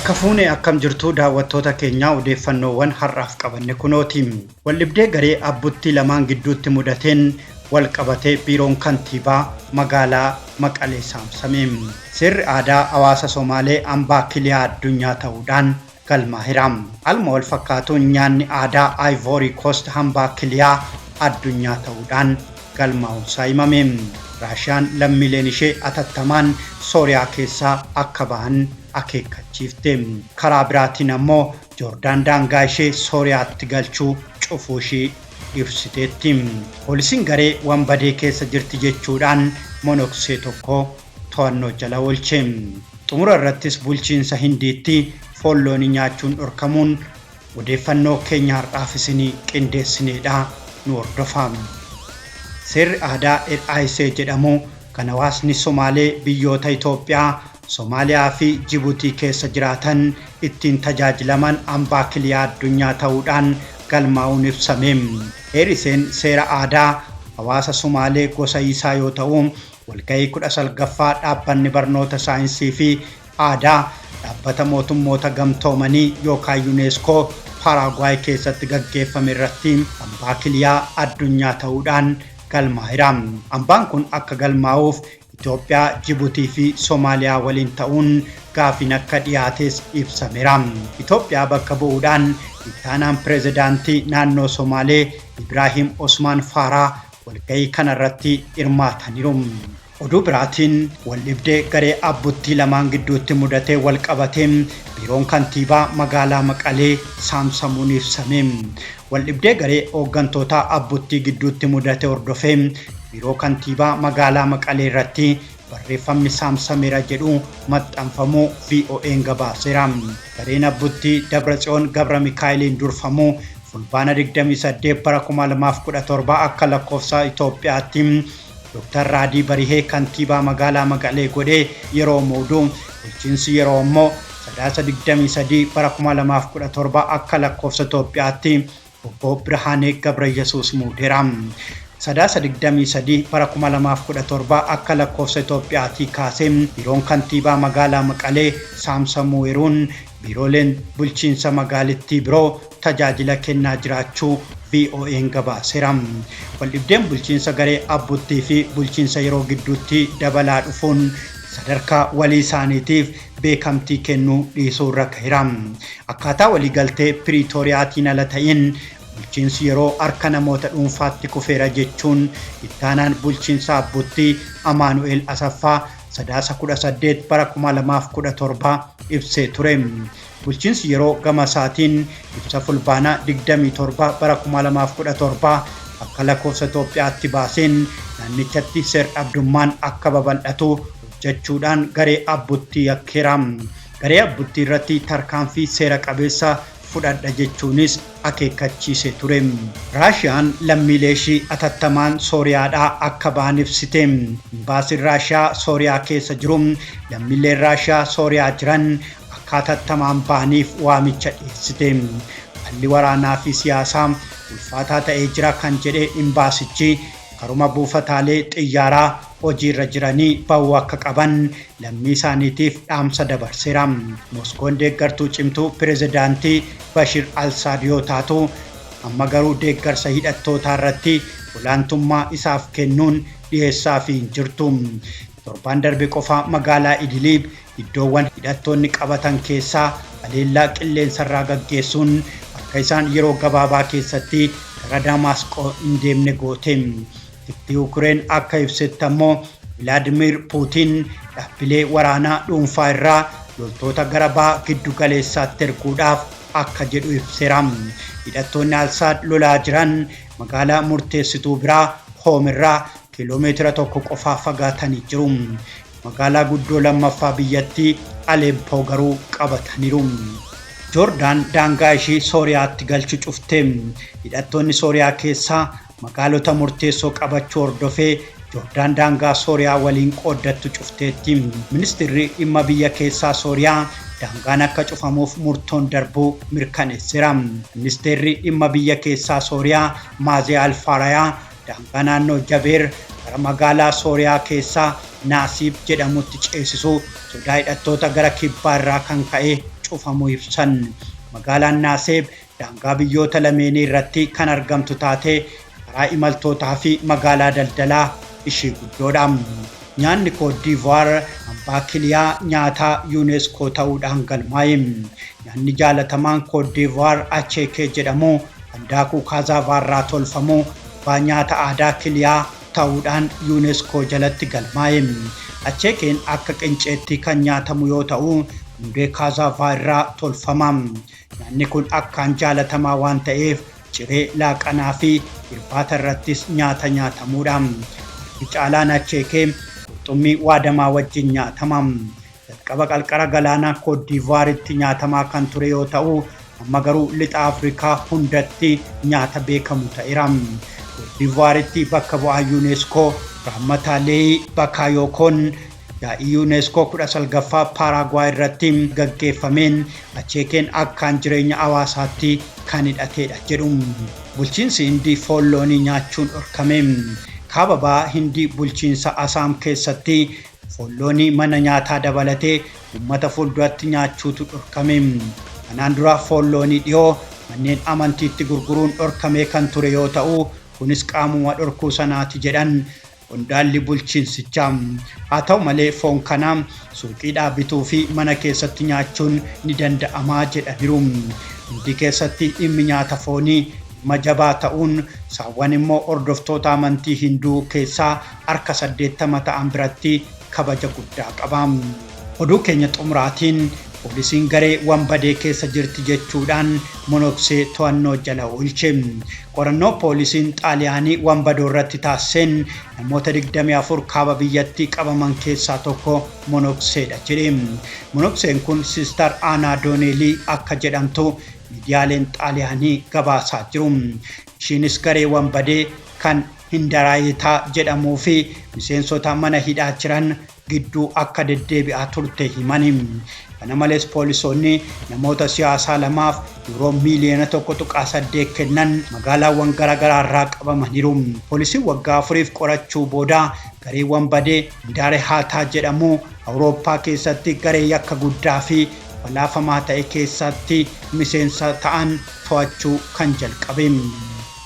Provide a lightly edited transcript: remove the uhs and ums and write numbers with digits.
Harka fuunee akkam jirtu daawwattoota keenyaa odeeffannoowwan har'aaf qabanne kunootiin waldhibdee garee abbootii lamaan gidduutti mudateen wal qabatee biiroon kantiibaa magaalaa Maqalee saamsamee sirri aadaa hawaasa Somaalee hambaa kiliyaa addunyaa ta'uudhaan galmaa'eera. Alma wal fakkaatuun nyaanni aadaa Ivory Coast hambaa kiliyaa addunyaa ta'uudhaan galmaa'uunsaa himame. Raashiyaan lammiileen ishee atattamaan Sooriyaa keessaa akka ba'an akeekkachiifte. Karaa biraatiin ammoo Joordaan daangaa ishee Sooriyaatti galchuu cufuu ishee ibsiteetti. Poolisiin garee wanbadee keessa jirti jechuudhaan monoksee tokko to'annoo jala oolche. Xumura irrattis bulchiinsa Hindiitti foolloon nyaachuun dhorkamuun odeeffannoo keenya har'aaf isinii qindeessineedha nu hordofaa. Sirri aadaa Aayisee jedhamu kan hawaasni Somaalee biyyoota Itoophiyaa, Somaaliyaa fi Jibuutii keessa jiraatan ittiin tajaajilaman hambaa kiliyaa addunyaa ta'uudhaan galmaa'uun ibsame. Aayiseen seera aadaa hawaasa Somaalee gosa isaa yoo ta'u, walgahii 19ffaa dhaabbanni barnoota saayinsii fi aadaa dhaabbata mootummoota gamtoomanii yookaan UNESCO Paraagwaay keessatti gaggeeffame irratti hambaa kiliyaa addunyaa ta'uudhaan galmaa'eera. Hambaan kun akka galmaa'uuf Itoophiyaa, Jibuutii fi Somaaliyaa waliin ta'uun gaafiin akka dhiyaates ibsameera. Itoophiyaa bakka bu'uudhaan ittaanaan pirezidaantii naannoo Somaalee Ibraahim Osmaan Faaraa walgahii kanarratti hirmaataniiru. Oduu biraatiin waldhibdee garee abbootii lamaan gidduutti mudatee wal qabatee biiroon kantiibaa magaalaa Maqalee saamsamuun ibsame. Waldhibdee garee hooggantoota abbootii gidduutti mudate hordofee biiroo kantiibaa magaalaa Maqalee irratti barreeffamni saamsameera jedhu maxxanfamuu VOA'n gabaaseera. Gareen abbootii Dabratsiyoon Gabra Mikaa'eliin durfamu fulbaana 28 bara 2017 akka lakkoofsa Itoophiyaatti Dr. Raadii Barihee kantiibaa magaalaa Maqalee godhee yeroo muudu bulchiinsi yeroo immoo sadaasa 23 bara 2017 akka lakkoofsa Itoophiyaatti obbo Birhaanee Gabrayesuus muudeera. Sadaasa 23 bara 2017 akka lakkoofsa Itoophiyaatti kaasee biiroon kantiibaa magaalaa Maqalee saamsamuun biirooleen bulchiinsa magaalittii biroo tajaajila kennaa jiraachuu VOA'n gabaaseera. Waldhibdeen bulchiinsa garee abbootii fi bulchiinsa yeroo gidduutti dabalaa dhufuun sadarkaa walii isaaniitiif beekamtii kennuu dhiisuu irra gaheera. Akkaataa waliigaltee Piriitooriyaatiin ala ta'in bulchiinsi yeroo harka namoota dhuunfaatti kufeera jechuun ittaanaan bulchiinsa abbootii Amaanu'eel Asaffaa sadaasa 18 bara 2017 ibsee ture. Bulchiinsi yeroo gama isaatiin ibsa fulbaana 27 bara 2017 akka lakkoofsa Itoophiyaatti baaseen naannichatti seer-dhabdummaan akka babal'atu hojjechuudhaan garee abbootii yakkeera. Garee abbootii irratti tarkaanfii seera qabeessa fudhadha jechuunis akeekkachiise ture. Raashiyaan lammiilee ishii atattamaan Sooriyaadhaa akka ba'an ibsite. Imbaasiin Raashiyaa Sooriyaa keessa jiru lammiileen Raashiyaa Sooriyaa jiran akka atattamaan ba'aniif waamicha dhiyeessite. Haalli waraanaa fi siyaasaa ulfaataa ta'ee jira kan jedhe imbaasichi karuma buufataalee xiyyaaraa hojiirra jiranii ba'uu akka qaban lammii isaaniitiif dhaamsa dabarseera. Moskoon deeggartuu cimtuu pirezidaantii Bashir al-Assad yoo taatu amma garuu deeggarsa hidhattootaa irratti olaantummaa isaaf kennuun dhiyeessaa fi hin jirtu. Torbaan darbe qofa magaalaa Idiliib iddoowwan hidhattoonni qabatan keessaa haleellaa qilleensarraa gaggeessuun akka isaan yeroo gabaabaa keessatti gara Damaasqoo hin deemne goote. Itti Ukureen akka ibsetti ammoo Vladimir Putin dhaabbilee waraanaa dhuunfaa irraa loltoota gara bahaa giddu galeessaatti erguudhaaf akka jedhu ibseera. Hidhattoonni Al-Saad lolaa jiran magaalaa murteessituu biraa Hoom irraa kiiloomeetira 1 qofaa fagaatanii jiru. Magaalaa guddoo lammaffaa biyyattii Aleppoo garuu qabataniiru. Joordaan daangaa ishii Sooriyaatti galchuu cufte. Hidhattoonni Sooriyaa keessaa magaalota murteessoo qabachuu hordofee Joordaan daangaa Sooriyaa waliin qooddattu cufteetti. Ministeerri dhimma biyya keessaa Sooriyaa daangaan akka cufamuuf murtoon darbuu mirkaneesseera. Ministeerri dhimma biyya keessaa Sooriyaa Maazee Al-Faarayaa daangaa naannoo Jabeer gara magaalaa Sooriyaa keessaa Naasiib jedhamutti ceesisuu sodaa hidhattoota gara kibbaa irraa kan ka'e cufamuu ibsan. Magaalaan Naaseeb daangaa biyyoota lameenii irratti kan argamtu taate karaa imaltootaa fi magaalaa daldalaa ishee guddoodha. Nyaanni Côte d'Ivoire hambaa kiliyaa nyaataa UNESCO ta'uudhaan galmaa'e. Nyaanni jaalatamaan Côte d'Ivoire acheekee jedhamu handaaquu kaazaavarraa tolfamu abbaa nyaata aadaa kiliyaa ta'uudhaan UNESCO jalatti galmaa'e. Acheekeen akka qinceetti kan nyaatamu yoo ta'u hundee kaazaavarraa tolfama. Nyaanni kun akkaan jaalatamaa waan ta'eef ciree laaqanaa fi irbaata irrattis nyaatamuudha. Caalaan acheekee qurxummii waadamaa wajjin nyaatama. Jalqaba qarqara galaanaa Côte d'Ivoiretti nyaatamaa kan ture yoo ta'u amma garuu lixa Afrikaa hundatti nyaata beekamu ta'eera. Côte d'Ivoiretti bakka bu'aa UNESCO Ramatalee Bakayookoon yaa'ii UNESCO 19ffaa Paaraaguwaay irratti gaggeeffameen acheekeen akkaan jireenya hawaasaatti kan hidhatedha jedhu. Bulchiinsi Hindii foon loonii nyaachuun dhorkame. Kaababaa Hindii bulchiinsa Asaam keessatti foon loonii mana nyaataa dabalatee uummata fuulduratti nyaachuutu dhorkame. Kanaan dura foon loonii dhiyoo manneen amantiitti gurguruun dhorkamee kan ture yoo ta'u kunis qaamuma dhorkuu sanaati jedhan qondaalli bulchiinsichaa. Haa ta'u malee foon kana suuqiidhaa bituu fi mana keessatti nyaachuun ni danda'amaa jedhaniiru. Hindii keessatti dhimmi nyaata foonii majabaa ta'uun saawwan immoo hordoftoota amantii Hinduu keessaa harka 80 ta'an biratti kabaja guddaa qaba. Oduu keenya xumuraatiin poolisiin garee Wanbadee keessa jirti jechuudhaan monoksee to'annoo jala oolche. Qorannoo poolisiin Xaaliyaanii Wanbadoo irratti taasiseen namoota 24 kaaba biyyattii qabaman keessaa tokko monokseedha jedhe. Monokseen kun Siistar Aanaa Dooneelii akka jedhamtu miidiyaaleen Xaaliyaanii gabaasaa jiru. Ishiinis garee Wanbadee kan Hindaraayitaa jedhamuu fi miseensota mana hidhaa jiran gidduu akka deddeebi'aa turte himani. Kana malees poolisoonni namoota siyaasaa lamaaf yeroo miiliyoona 1.8 kennan magaalaawwan garaagaraa irraa qabamaniiru. Poolisiin waggaa 4 qorachuu booda garee Wanbadee Hindaraayitaa jedhamu Awurooppaa keessatti garee yakka guddaa fi balaafamaa ta'e keessatti miseensa ta'an to'achuu kan jalqabe.